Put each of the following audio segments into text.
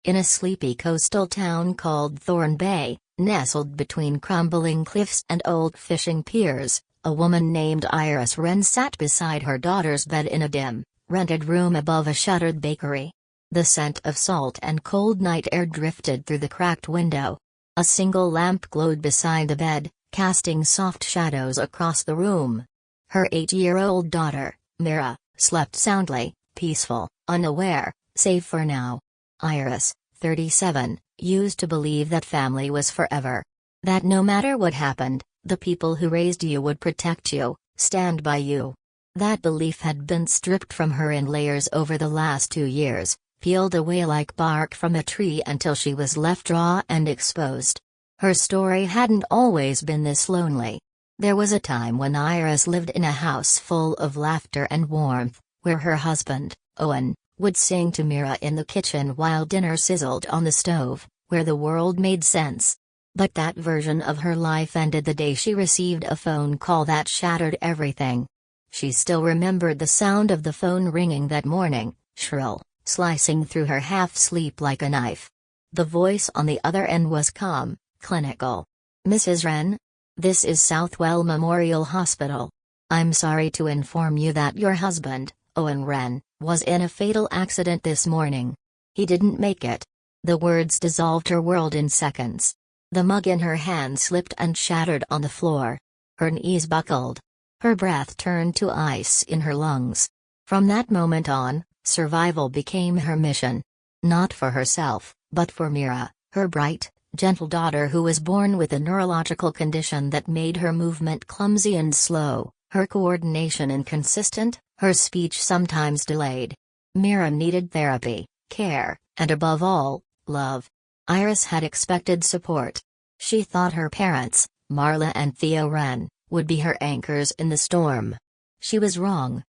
In a sleepy coastal town called Thorn Bay, nestled between crumbling cliffs and old fishing piers, a woman named Iris Wren sat beside her daughter's bed in a dim, rented room above a shuttered bakery. The scent of salt and cold night air drifted through the cracked window. A single lamp glowed beside the bed, casting soft shadows across the room. Her 8-year-old daughter, Mira, slept soundly, peaceful, unaware, save for now. Iris, 37, used to believe that family was forever. That no matter what happened, the people who raised you would protect you, stand by you. That belief had been stripped from her in layers over the last 2 years, peeled away like bark from a tree until she was left raw and exposed. Her story hadn't always been this lonely. There was a time when Iris lived in a house full of laughter and warmth, where her husband, Owen, would sing to Mira in the kitchen while dinner sizzled on the stove, where the world made sense. But that version of her life ended the day she received a phone call that shattered everything. She still remembered the sound of the phone ringing that morning, shrill, slicing through her half-sleep like a knife. The voice on the other end was calm, clinical. "Mrs. Wren? This is Southwell Memorial Hospital. I'm sorry to inform you that your husband, Owen Wren, was in a fatal accident this morning. He didn't make it." The words dissolved her world in seconds. The mug in her hand slipped and shattered on the floor. Her knees buckled. Her breath turned to ice in her lungs. From that moment on, survival became her mission. Not for herself, but for Mira, her bright, gentle daughter who was born with a neurological condition that made her movement clumsy and slow, her coordination inconsistent, her speech sometimes delayed. Mira needed therapy, care, and above all, love. Iris had expected support. She thought her parents, Marla and Theo Wren, would be her anchors in the storm. She was wrong.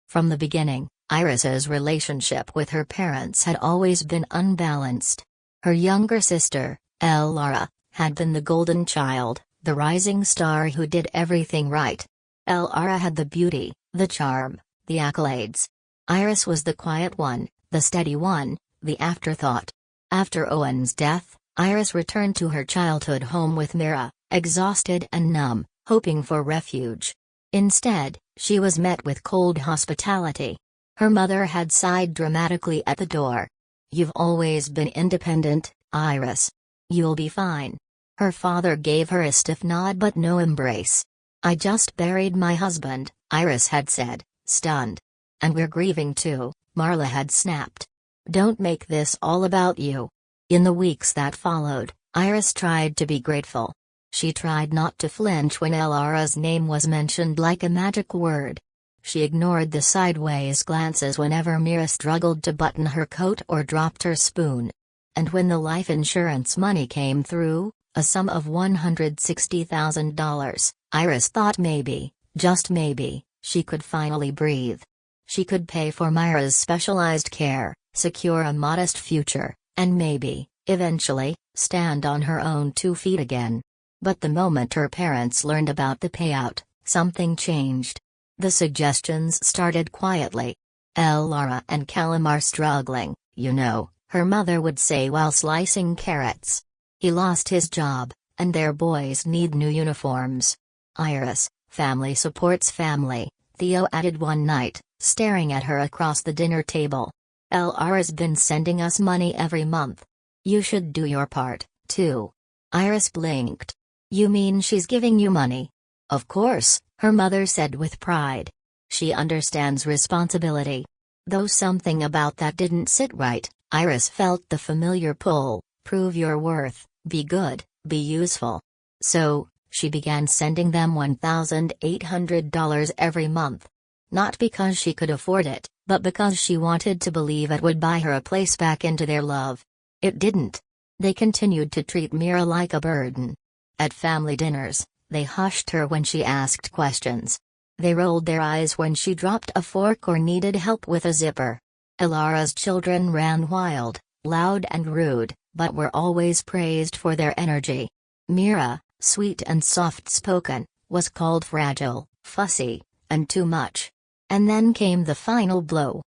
From the beginning, Iris's relationship with her parents had always been unbalanced. Her younger sister, Laura, had been the golden child, the rising star who did everything right. Laura had the beauty, the charm, the accolades. Iris was the quiet one, the steady one, the afterthought. After Owen's death, Iris returned to her childhood home with Mira, exhausted and numb, hoping for refuge. Instead, she was met with cold hospitality. Her mother had sighed dramatically at the door. "You've always been independent, Iris. You'll be fine." Her father gave her a stiff nod but no embrace. "I just buried my husband," Iris had said, stunned. "And we're grieving too," Marla had snapped. "Don't make this all about you." In the weeks that followed, Iris tried to be grateful. She tried not to flinch when Laura's name was mentioned like a magic word. She ignored the sideways glances whenever Mira struggled to button her coat or dropped her spoon. And when the life insurance money came through, a sum of $160,000, Iris thought maybe, just maybe, she could finally breathe. She could pay for Mira's specialized care, secure a modest future, and maybe, eventually, stand on her own 2 feet again. But the moment her parents learned about the payout, something changed. The suggestions started quietly. "Laura and Callum are struggling, you know," her mother would say while slicing carrots. "He lost his job, and their boys need new uniforms." "Iris, family supports family," Theo added one night, staring at her across the dinner table. "Laura's been sending us money every month. You should do your part, too." Iris blinked. "You mean she's giving you money?" "Of course," her mother said with pride. "She understands responsibility." Though something about that didn't sit right, Iris felt the familiar pull: prove your worth, be good, be useful. So, she began sending them $1,800 every month. Not because she could afford it, but because she wanted to believe it would buy her a place back into their love. It didn't. They continued to treat Mira like a burden. At family dinners, they hushed her when she asked questions. They rolled their eyes when she dropped a fork or needed help with a zipper. Laura's children ran wild, loud and rude, but were always praised for their energy. Mira, sweet and soft-spoken, was called fragile, fussy, and too much. And then came the final blow.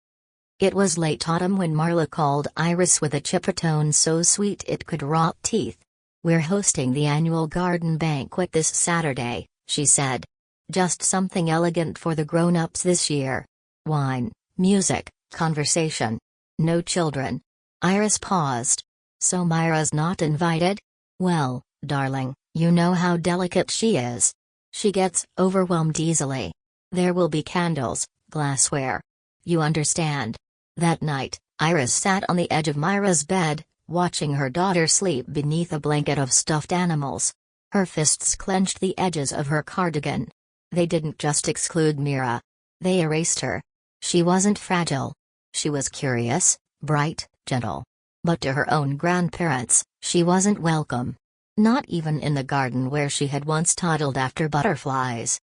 It was late autumn when Marla called Iris with a chipper tone so sweet it could rot teeth. "We're hosting the annual garden banquet this Saturday," she said. "Just something elegant for the grown-ups this year. Wine, music, conversation. No children." Iris paused. "So Myra's not invited?" "Well, darling, you know how delicate she is. She gets overwhelmed easily. There will be candles, glassware. You understand." That night, Iris sat on the edge of Myra's bed, watching her daughter sleep beneath a blanket of stuffed animals. Her fists clenched the edges of her cardigan. They didn't just exclude Myra. They erased her. She wasn't fragile. She was curious, bright, gentle. But to her own grandparents, she wasn't welcome. Not even in the garden where she had once toddled after butterflies.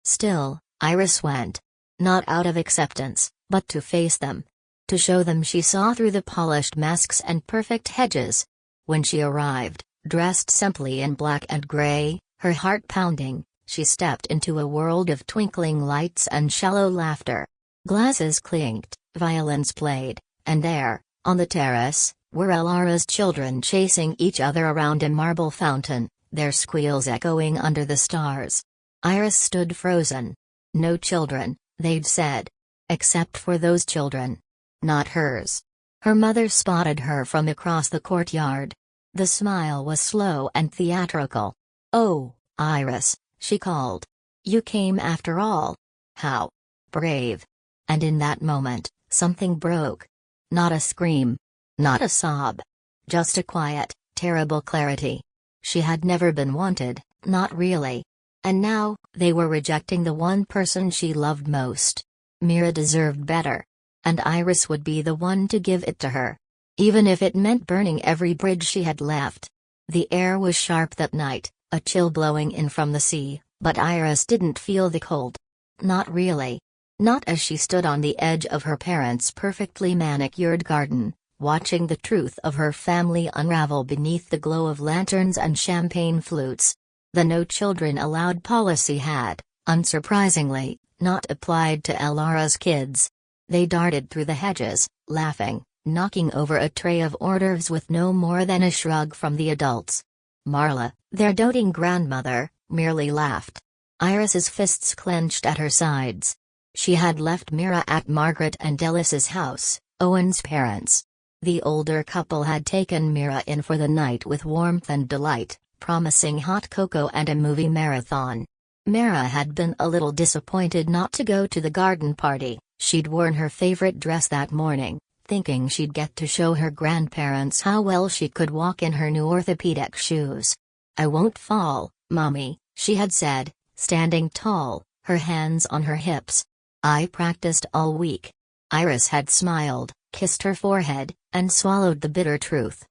Still, Iris went. Not out of acceptance, but to face them. To show them she saw through the polished masks and perfect hedges. When she arrived, dressed simply in black and gray, her heart pounding, she stepped into a world of twinkling lights and shallow laughter. Glasses clinked, violins played, and there, on the terrace, were Elara's children chasing each other around a marble fountain, their squeals echoing under the stars. Iris stood frozen. No children, they'd said. Except for those children. Not hers. Her mother spotted her from across the courtyard. The smile was slow and theatrical. "Oh, Iris," she called. "You came after all. How brave." And in that moment, something broke. Not a scream. Not a sob. Just a quiet, terrible clarity. She had never been wanted, not really. And now, they were rejecting the one person she loved most. Myra deserved better. And Iris would be the one to give it to her. Even if it meant burning every bridge she had left. The air was sharp that night, a chill blowing in from the sea, but Iris didn't feel the cold. Not really. Not as she stood on the edge of her parents' perfectly manicured garden, watching the truth of her family unravel beneath the glow of lanterns and champagne flutes. The no children allowed policy had, unsurprisingly, not applied to Elara's kids. They darted through the hedges, laughing, knocking over a tray of hors d'oeuvres with no more than a shrug from the adults. Marla, their doting grandmother, merely laughed. Iris's fists clenched at her sides. She had left Myra at Margaret and Ellis's house, Owen's parents. The older couple had taken Myra in for the night with warmth and delight, promising hot cocoa and a movie marathon. Myra had been a little disappointed not to go to the garden party. She'd worn her favorite dress that morning, thinking she'd get to show her grandparents how well she could walk in her new orthopedic shoes. "I won't fall, Mommy," she had said, standing tall, her hands on her hips. "I practiced all week." Iris had smiled, kissed her forehead, and swallowed the bitter truth.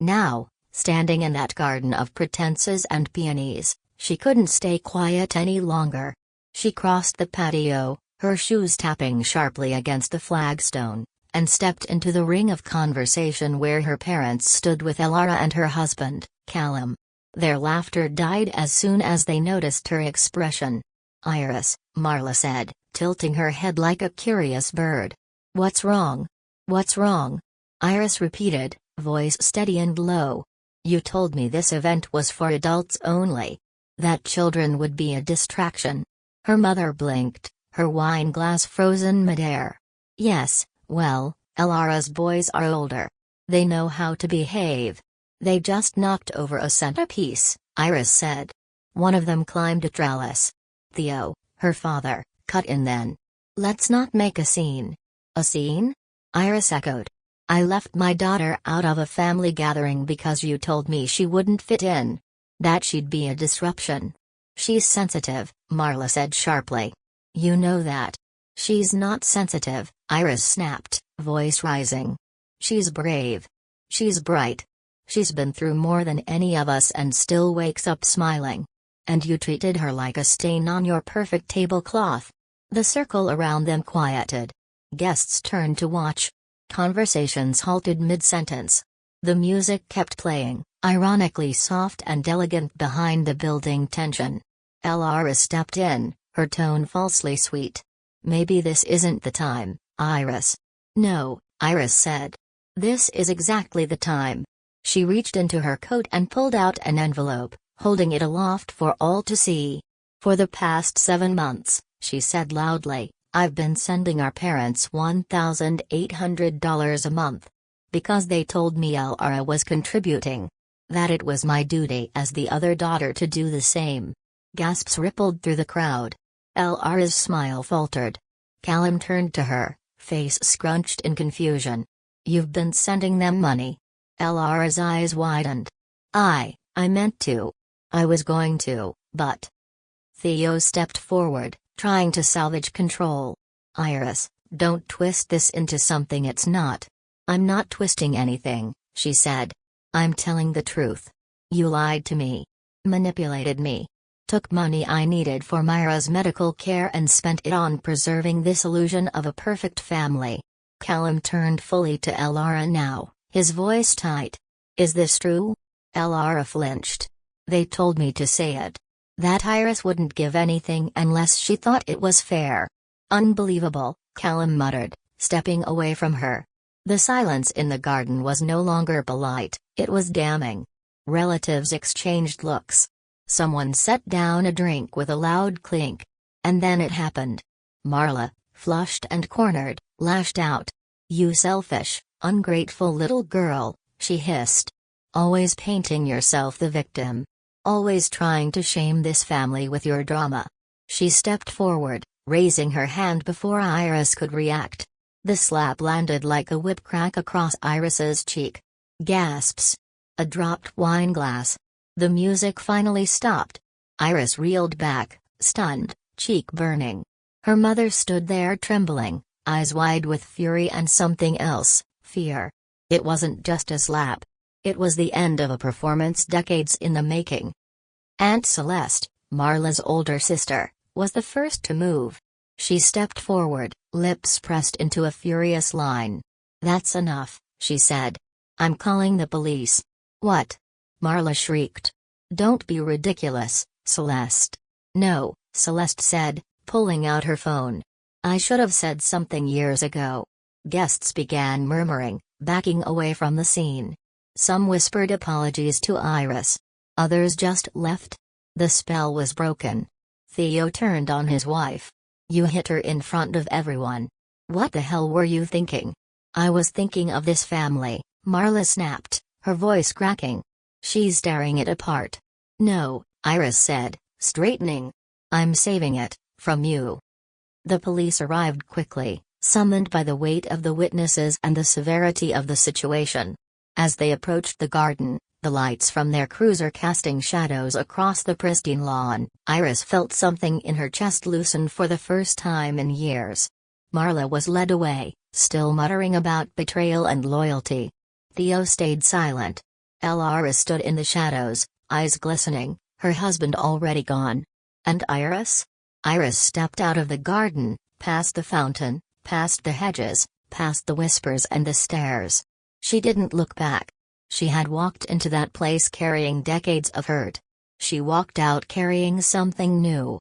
Now, standing in that garden of pretenses and peonies, she couldn't stay quiet any longer. She crossed the patio, her shoes tapping sharply against the flagstone, and stepped into the ring of conversation where her parents stood with Elara and her husband, Callum. Their laughter died as soon as they noticed her expression. "Iris," Marla said, tilting her head like a curious bird. "What's wrong? What's wrong?" Iris repeated, voice steady and low. "You told me this event was for adults only. That children would be a distraction." Her mother blinked, her wine glass frozen midair. "Yes, well, Elara's boys are older. They know how to behave. They just knocked over a centerpiece," Iris said. "One of them climbed a trellis. Theo, her father, cut in then. Let's not make a scene." "A scene?" Iris echoed. "I left my daughter out of a family gathering because you told me she wouldn't fit in. That she'd be a disruption." "She's sensitive," Marla said sharply. "You know that." "She's not sensitive," Iris snapped, voice rising. "She's brave. She's bright. She's been through more than any of us and still wakes up smiling. And you treated her like a stain on your perfect tablecloth." The circle around them quieted. Guests turned to watch. Conversations halted mid-sentence. The music kept playing, ironically soft and elegant behind the building tension. Elara stepped in, her tone falsely sweet. "Maybe this isn't the time, Iris." No, Iris said. This is exactly the time. She reached into her coat and pulled out an envelope, holding it aloft for all to see. For the past 7 months, she said loudly, I've been sending our parents $1,800 a month. Because they told me Lara was contributing. That it was my duty as the other daughter to do the same. Gasps rippled through the crowd. Lara's smile faltered. Callum turned to her, face scrunched in confusion. You've been sending them money? Lara's eyes widened. I meant to. I was going to, but... Theo stepped forward, trying to salvage control. Iris, don't twist this into something it's not. I'm not twisting anything, she said. I'm telling the truth. You lied to me. Manipulated me. Took money I needed for Myra's medical care and spent it on preserving this illusion of a perfect family. Callum turned fully to Lara now, his voice tight. Is this true? Lara flinched. They told me to say it. That Iris wouldn't give anything unless she thought it was fair. Unbelievable, Callum muttered, stepping away from her. The silence in the garden was no longer polite, it was damning. Relatives exchanged looks. Someone set down a drink with a loud clink. And then it happened. Marla, flushed and cornered, lashed out. You selfish, ungrateful little girl, she hissed. Always painting yourself the victim. Always trying to shame this family with your drama. She stepped forward, raising her hand before Iris could react. The slap landed like a whip crack across Iris's cheek. Gasps. A dropped wine glass. The music finally stopped. Iris reeled back, stunned, cheek burning. Her mother stood there trembling, eyes wide with fury and something else, fear. It wasn't just a slap. It was the end of a performance decades in the making. Aunt Celeste, Marla's older sister, was the first to move. She stepped forward, lips pressed into a furious line. That's enough, she said. I'm calling the police. What? Marla shrieked. Don't be ridiculous, Celeste. No, Celeste said, pulling out her phone. I should have said something years ago. Guests began murmuring, backing away from the scene. Some whispered apologies to Iris. Others just left. The spell was broken. Theo turned on his wife. You hit her in front of everyone. What the hell were you thinking? I was thinking of this family, Marla snapped, her voice cracking. She's tearing it apart. No, Iris said, straightening. I'm saving it, from you. The police arrived quickly, summoned by the weight of the witnesses and the severity of the situation. As they approached the garden, the lights from their cruiser casting shadows across the pristine lawn, Iris felt something in her chest loosen for the first time in years. Marla was led away, still muttering about betrayal and loyalty. Theo stayed silent. Lara stood in the shadows, eyes glistening, her husband already gone. And Iris? Iris stepped out of the garden, past the fountain, past the hedges, past the whispers and the stairs. She didn't look back. She had walked into that place carrying decades of hurt. She walked out carrying something new.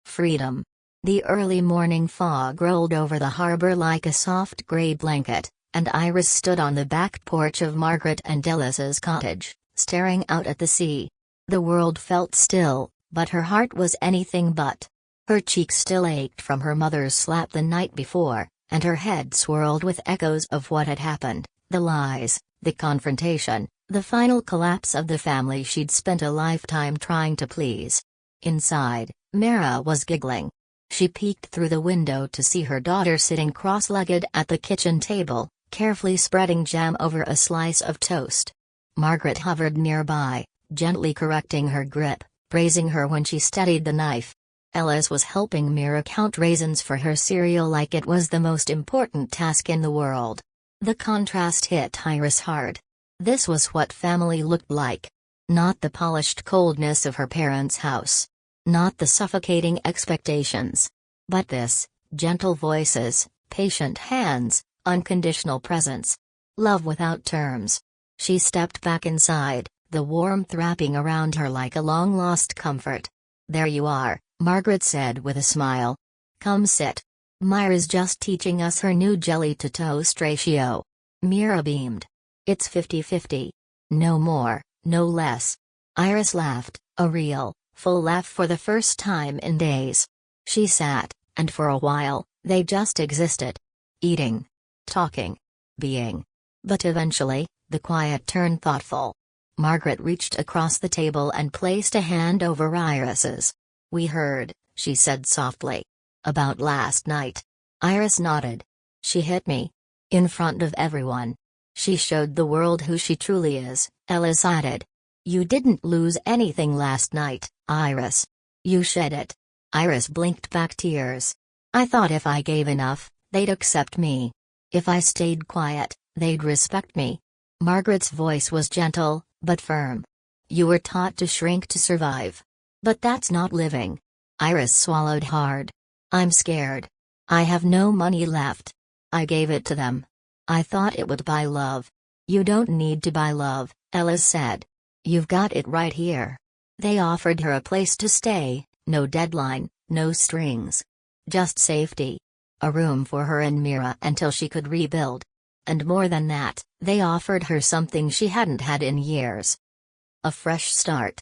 Freedom. The early morning fog rolled over the harbor like a soft gray blanket, and Iris stood on the back porch of Margaret and Ellis's cottage, staring out at the sea. The world felt still, but her heart was anything but. Her cheeks still ached from her mother's slap the night before, and her head swirled with echoes of what had happened, the lies, the confrontation, the final collapse of the family she'd spent a lifetime trying to please. Inside, Mara was giggling. She peeked through the window to see her daughter sitting cross-legged at the kitchen table, carefully spreading jam over a slice of toast. Margaret hovered nearby, gently correcting her grip, praising her when she steadied the knife. Ellis was helping Mira count raisins for her cereal like it was the most important task in the world. The contrast hit Iris hard. This was what family looked like. Not the polished coldness of her parents' house. Not the suffocating expectations. But this, gentle voices, patient hands, unconditional presence. Love without terms. She stepped back inside, the warmth wrapping around her like a long-lost comfort. There you are, Margaret said with a smile. Come sit. Myra's just teaching us her new jelly-to-toast ratio. Mira beamed. It's 50-50. No more, no less. Iris laughed, a real, full laugh for the first time in days. She sat, and for a while, they just existed. Eating. Talking. Being. But eventually, the quiet turned thoughtful. Margaret reached across the table and placed a hand over Iris's. "We heard," she said softly. "About last night." Iris nodded. "She hit me. In front of everyone. She showed the world who she truly is," Ellis added. "You didn't lose anything last night, Iris. You shed it." Iris blinked back tears. "I thought if I gave enough, they'd accept me. If I stayed quiet, they'd respect me." Margaret's voice was gentle, but firm. "You were taught to shrink to survive. But that's not living." Iris swallowed hard. "I'm scared. I have no money left. I gave it to them. I thought it would buy love." "You don't need to buy love," Ellis said. "You've got it right here." They offered her a place to stay, no deadline, no strings. Just safety. A room for her and Mira until she could rebuild. And more than that, they offered her something she hadn't had in years. A fresh start.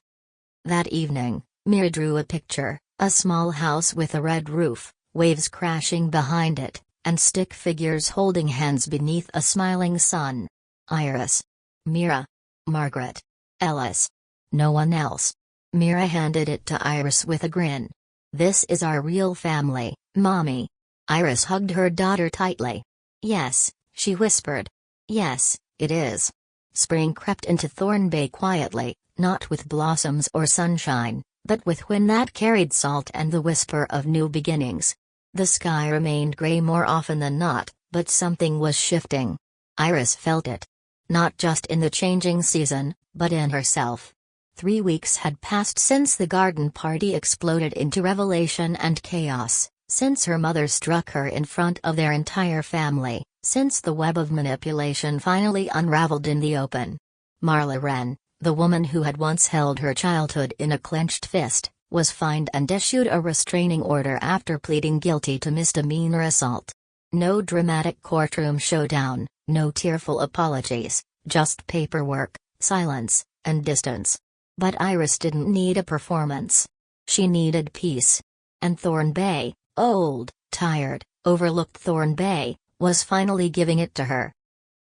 That evening, Mira drew a picture, a small house with a red roof, waves crashing behind it, and stick figures holding hands beneath a smiling sun. Iris. Mira. Margaret. Ellis. No one else. Mira handed it to Iris with a grin. "This is our real family, Mommy." Iris hugged her daughter tightly. "Yes," she whispered. "Yes, it is." Spring crept into Thorn Bay quietly, not with blossoms or sunshine, but with wind that carried salt and the whisper of new beginnings. The sky remained gray more often than not, but something was shifting. Iris felt it. Not just in the changing season, but in herself. 3 weeks had passed since the garden party exploded into revelation and chaos, since her mother struck her in front of their entire family, since the web of manipulation finally unraveled in the open. Marla Wren, the woman who had once held her childhood in a clenched fist, was fined and issued a restraining order after pleading guilty to misdemeanor assault. No dramatic courtroom showdown, no tearful apologies, just paperwork, silence, and distance. But Iris didn't need a performance. She needed peace. And Thorn Bay, old, tired, overlooked Thorn Bay, was finally giving it to her.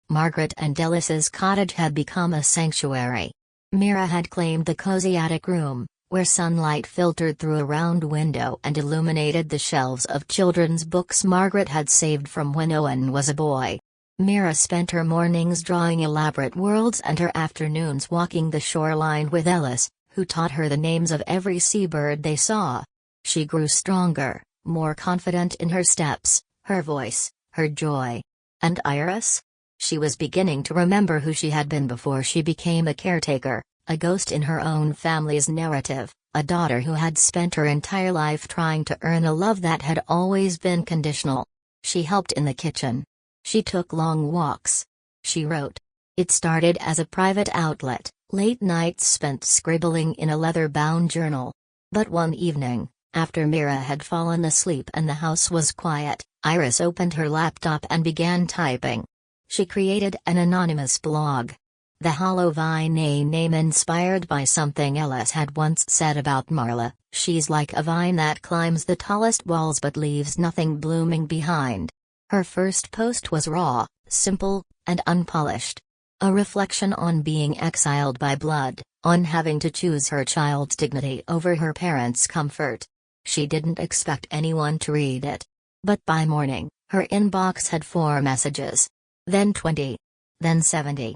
Margaret and Ellis's cottage had become a sanctuary. Mira had claimed the cozy attic room, where sunlight filtered through a round window and illuminated the shelves of children's books Margaret had saved from when Owen was a boy. Mira spent her mornings drawing elaborate worlds and her afternoons walking the shoreline with Ellis, who taught her the names of every seabird they saw. She grew stronger, more confident in her steps, her voice, her joy. And Iris? She was beginning to remember who she had been before she became a caretaker, a ghost in her own family's narrative, a daughter who had spent her entire life trying to earn a love that had always been conditional. She helped in the kitchen. She took long walks. She wrote. It started as a private outlet, late nights spent scribbling in a leather-bound journal. But one evening, after Mira had fallen asleep and the house was quiet, Iris opened her laptop and began typing. She created an anonymous blog. The hollow vine, a name inspired by something Ellis had once said about Marla, she's like a vine that climbs the tallest walls but leaves nothing blooming behind. Her first post was raw, simple, and unpolished. A reflection on being exiled by blood, on having to choose her child's dignity over her parents' comfort. She didn't expect anyone to read it. But by morning, her inbox had 4 messages. Then 20. Then 70.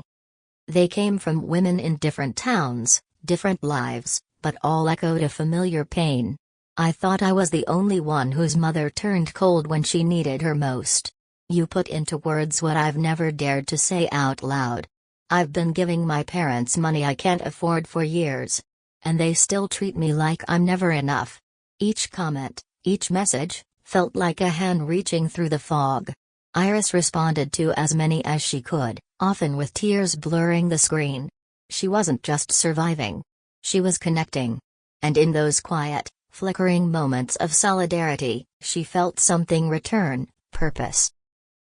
They came from women in different towns, different lives, but all echoed a familiar pain. I thought I was the only one whose mother turned cold when she needed her most. You put into words what I've never dared to say out loud. I've been giving my parents money I can't afford for years. And they still treat me like I'm never enough. Each comment, each message, felt like a hand reaching through the fog. Iris responded to as many as she could, often with tears blurring the screen. She wasn't just surviving. She was connecting. And in those quiet, flickering moments of solidarity. She felt something return, purpose.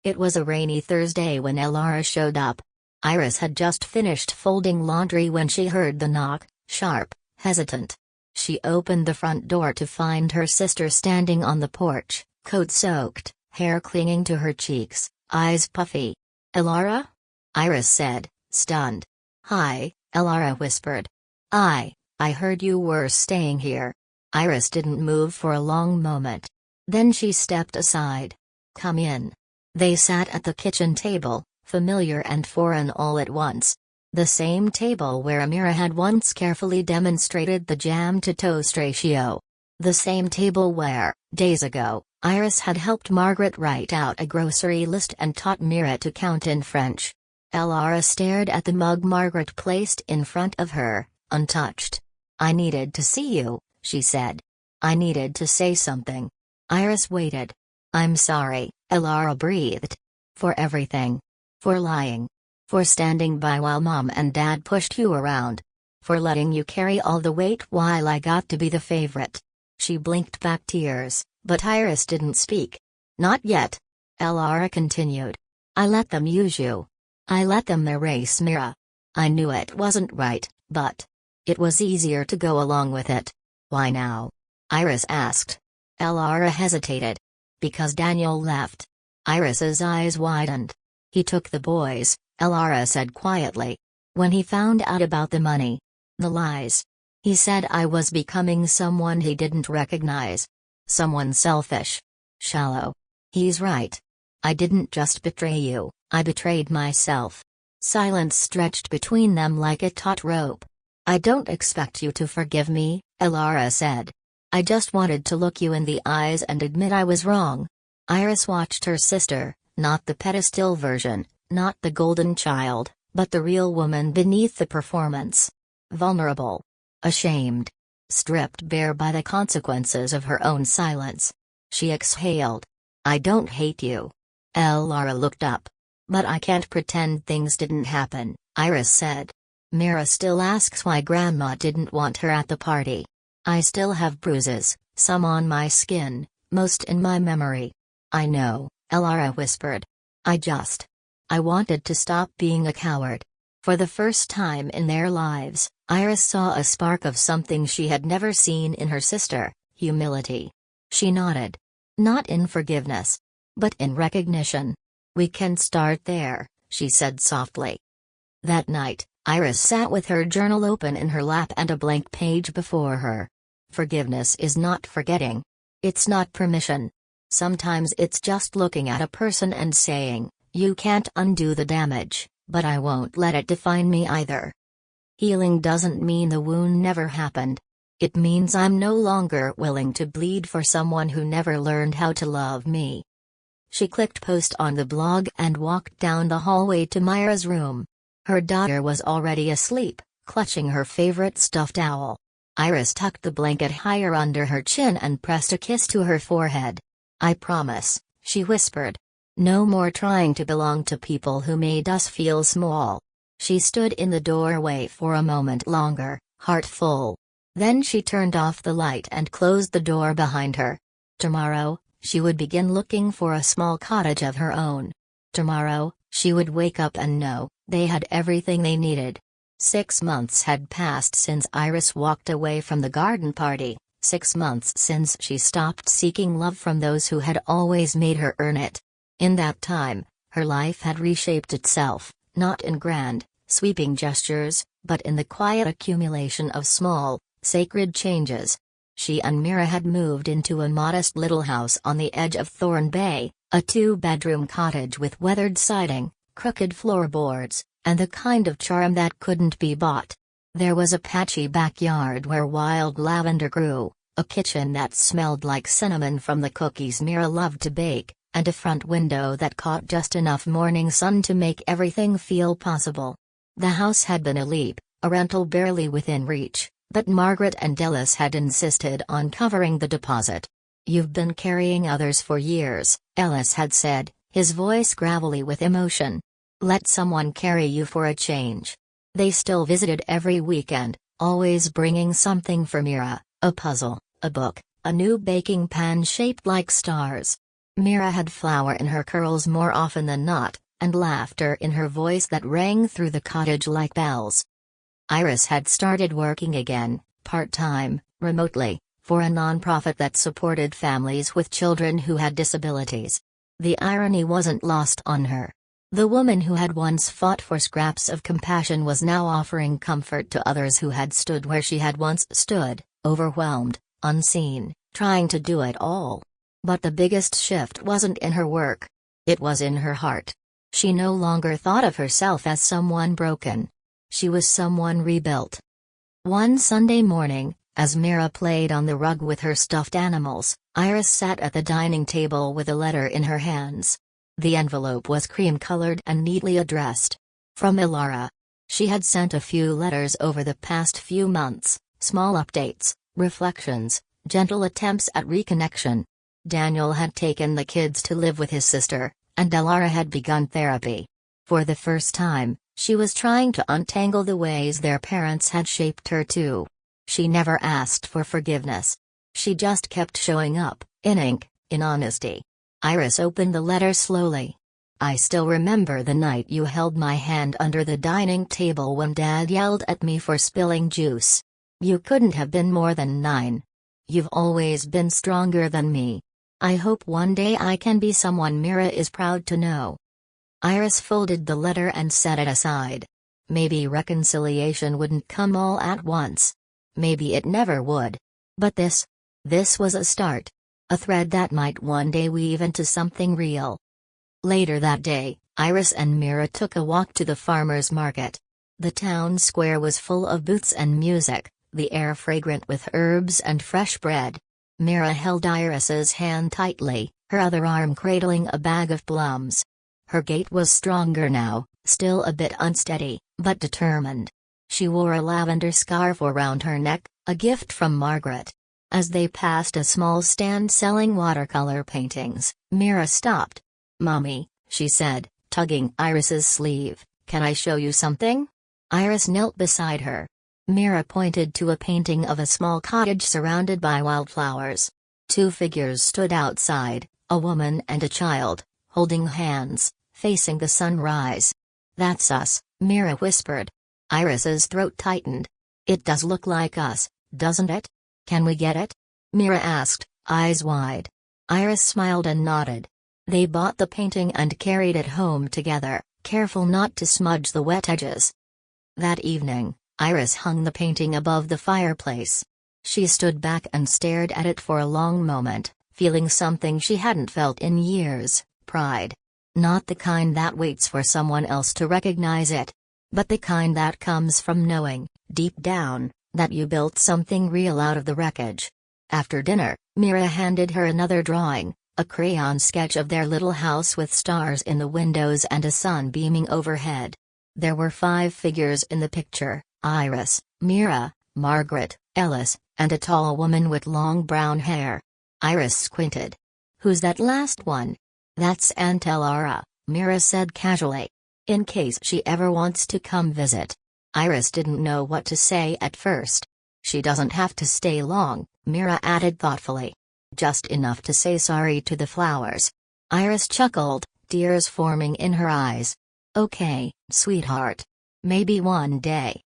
It was a rainy Thursday when Elara showed up. Iris had just finished folding laundry when she heard the knock, sharp, hesitant. She opened the front door to find her sister standing on the porch, coat soaked, hair clinging to her cheeks, eyes puffy. "Elara?" Iris said, stunned. "Hi," Elara whispered. I heard you were staying here." Iris didn't move for a long moment. Then she stepped aside. "Come in." They sat at the kitchen table, familiar and foreign all at once. The same table where Amira had once carefully demonstrated the jam-to-toast ratio. The same table where, days ago, Iris had helped Margaret write out a grocery list and taught Mira to count in French. Elara stared at the mug Margaret placed in front of her, untouched. "I needed to see you," she said. "I needed to say something." Iris waited. "I'm sorry," Elara breathed. "For everything. For lying. For standing by while Mom and Dad pushed you around. For letting you carry all the weight while I got to be the favorite." She blinked back tears, but Iris didn't speak. "Not yet," Elara continued. "I let them use you. I let them erase Mira. I knew it wasn't right, but it was easier to go along with it." "Why now?" Iris asked. Elara hesitated. "Because Daniel left." Iris's eyes widened. "He took the boys," Elara said quietly. "When he found out about the money. The lies. He said I was becoming someone he didn't recognize. Someone selfish. Shallow. He's right. I didn't just betray you, I betrayed myself." Silence stretched between them like a taut rope. "I don't expect you to forgive me," Elara said. "I just wanted to look you in the eyes and admit I was wrong." Iris watched her sister, not the pedestal version, not the golden child, but the real woman beneath the performance. Vulnerable. Ashamed. Stripped bare by the consequences of her own silence. She exhaled. "I don't hate you." Elara looked up. "But I can't pretend things didn't happen," Iris said. "Mira still asks why Grandma didn't want her at the party. I still have bruises, some on my skin, most in my memory." "I know," Elara whispered. I wanted to stop being a coward." For the first time in their lives, Iris saw a spark of something she had never seen in her sister, humility. She nodded. "Not in forgiveness. But in recognition. We can start there," she said softly. That night, Iris sat with her journal open in her lap and a blank page before her. Forgiveness is not forgetting. It's not permission. Sometimes it's just looking at a person and saying, "You can't undo the damage, but I won't let it define me either." Healing doesn't mean the wound never happened. It means I'm no longer willing to bleed for someone who never learned how to love me. She clicked post on the blog and walked down the hallway to Myra's room. Her daughter was already asleep, clutching her favorite stuffed owl. Iris tucked the blanket higher under her chin and pressed a kiss to her forehead. "I promise," she whispered. "No more trying to belong to people who made us feel small." She stood in the doorway for a moment longer, heart full. Then she turned off the light and closed the door behind her. Tomorrow, she would begin looking for a small cottage of her own. Tomorrow, she would wake up and know they had everything they needed. 6 months had passed since Iris walked away from the garden party, 6 months since she stopped seeking love from those who had always made her earn it. In that time, her life had reshaped itself, not in grand, sweeping gestures, but in the quiet accumulation of small, sacred changes. She and Mira had moved into a modest little house on the edge of Thorn Bay, a 2-bedroom cottage with weathered siding, crooked floorboards, and the kind of charm that couldn't be bought. There was a patchy backyard where wild lavender grew, a kitchen that smelled like cinnamon from the cookies Mira loved to bake, and a front window that caught just enough morning sun to make everything feel possible. The house had been a leap, a rental barely within reach, but Margaret and Ellis had insisted on covering the deposit. "You've been carrying others for years," Ellis had said, his voice gravelly with emotion. "Let someone carry you for a change." They still visited every weekend, always bringing something for Mira, a puzzle, a book, a new baking pan shaped like stars. Mira had flour in her curls more often than not, and laughter in her voice that rang through the cottage like bells. Iris had started working again, part-time, remotely, for a non-profit that supported families with children who had disabilities. The irony wasn't lost on her. The woman who had once fought for scraps of compassion was now offering comfort to others who had stood where she had once stood, overwhelmed, unseen, trying to do it all. But the biggest shift wasn't in her work. It was in her heart. She no longer thought of herself as someone broken. She was someone rebuilt. One Sunday morning, as Mira played on the rug with her stuffed animals, Iris sat at the dining table with a letter in her hands. The envelope was cream-colored and neatly addressed. From Ilara. She had sent a few letters over the past few months, small updates, reflections, gentle attempts at reconnection. Daniel had taken the kids to live with his sister, and Ilara had begun therapy. For the first time, she was trying to untangle the ways their parents had shaped her too. She never asked for forgiveness. She just kept showing up, in ink, in honesty. Iris opened the letter slowly. I still remember the night you held my hand under the dining table when Dad yelled at me for spilling juice. You couldn't have been more than 9. You've always been stronger than me. I hope one day I can be someone Mira is proud to know. Iris folded the letter and set it aside. Maybe reconciliation wouldn't come all at once. Maybe it never would. But this was a start. A thread that might one day weave into something real. Later that day, Iris and Mira took a walk to the farmer's market. The town square was full of booths and music, the air fragrant with herbs and fresh bread. Mira held Iris's hand tightly, her other arm cradling a bag of plums. Her gait was stronger now, still a bit unsteady, but determined. She wore a lavender scarf around her neck, a gift from Margaret. As they passed a small stand selling watercolor paintings, Mira stopped. "Mommy," she said, tugging Iris's sleeve, "can I show you something?" Iris knelt beside her. Mira pointed to a painting of a small cottage surrounded by wildflowers. 2 figures stood outside, a woman and a child, holding hands, facing the sunrise. "That's us," Mira whispered. Iris's throat tightened. "It does look like us, doesn't it? Can we get it?" Mira asked, eyes wide. Iris smiled and nodded. They bought the painting and carried it home together, careful not to smudge the wet edges. That evening, Iris hung the painting above the fireplace. She stood back and stared at it for a long moment, feeling something she hadn't felt in years, pride. Not the kind that waits for someone else to recognize it. But the kind that comes from knowing, deep down, that you built something real out of the wreckage. After dinner, Mira handed her another drawing, a crayon sketch of their little house with stars in the windows and a sun beaming overhead. There were 5 figures in the picture: Iris, Mira, Margaret, Ellis, and a tall woman with long brown hair. Iris squinted. "Who's that last one?" "That's Aunt Ilara," Mira said casually. "In case she ever wants to come visit." Iris didn't know what to say at first. "She doesn't have to stay long," Mira added thoughtfully. "Just enough to say sorry to the flowers." Iris chuckled, tears forming in her eyes. "Okay, sweetheart. Maybe one day."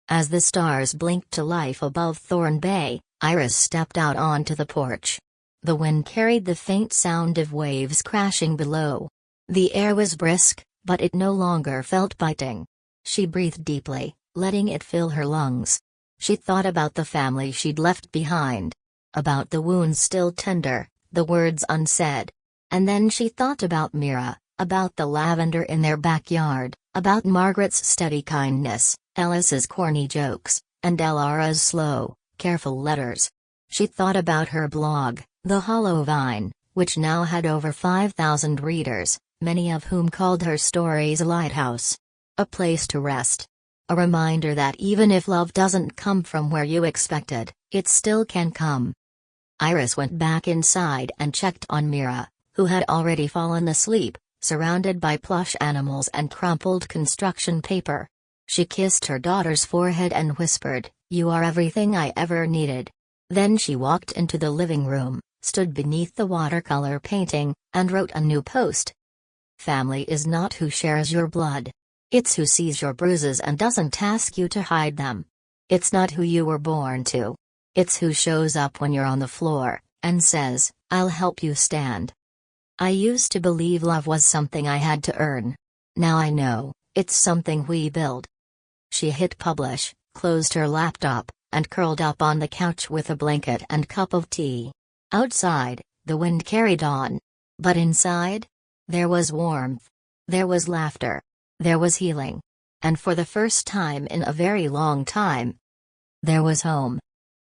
As the stars blinked to life above Thorn Bay, Iris stepped out onto the porch. The wind carried the faint sound of waves crashing below. The air was brisk, but it no longer felt biting. She breathed deeply, letting it fill her lungs. She thought about the family she'd left behind. About the wounds still tender, the words unsaid. And then she thought about Mira, about the lavender in their backyard, about Margaret's steady kindness, Ellis's corny jokes, and Ilara's slow, careful letters. She thought about her blog, The Hollow Vine, which now had over 5,000 readers, many of whom called her stories a lighthouse. A place to rest. A reminder that even if love doesn't come from where you expected, it still can come. Iris went back inside and checked on Mira, who had already fallen asleep, surrounded by plush animals and crumpled construction paper. She kissed her daughter's forehead and whispered, "You are everything I ever needed." Then she walked into the living room, stood beneath the watercolor painting, and wrote a new post. Family is not who shares your blood. It's who sees your bruises and doesn't ask you to hide them. It's not who you were born to. It's who shows up when you're on the floor, and says, "I'll help you stand." I used to believe love was something I had to earn. Now I know, it's something we build. She hit publish, closed her laptop, and curled up on the couch with a blanket and cup of tea. Outside, the wind carried on. But inside? There was warmth. There was laughter. There was healing. And for the first time in a very long time, there was home.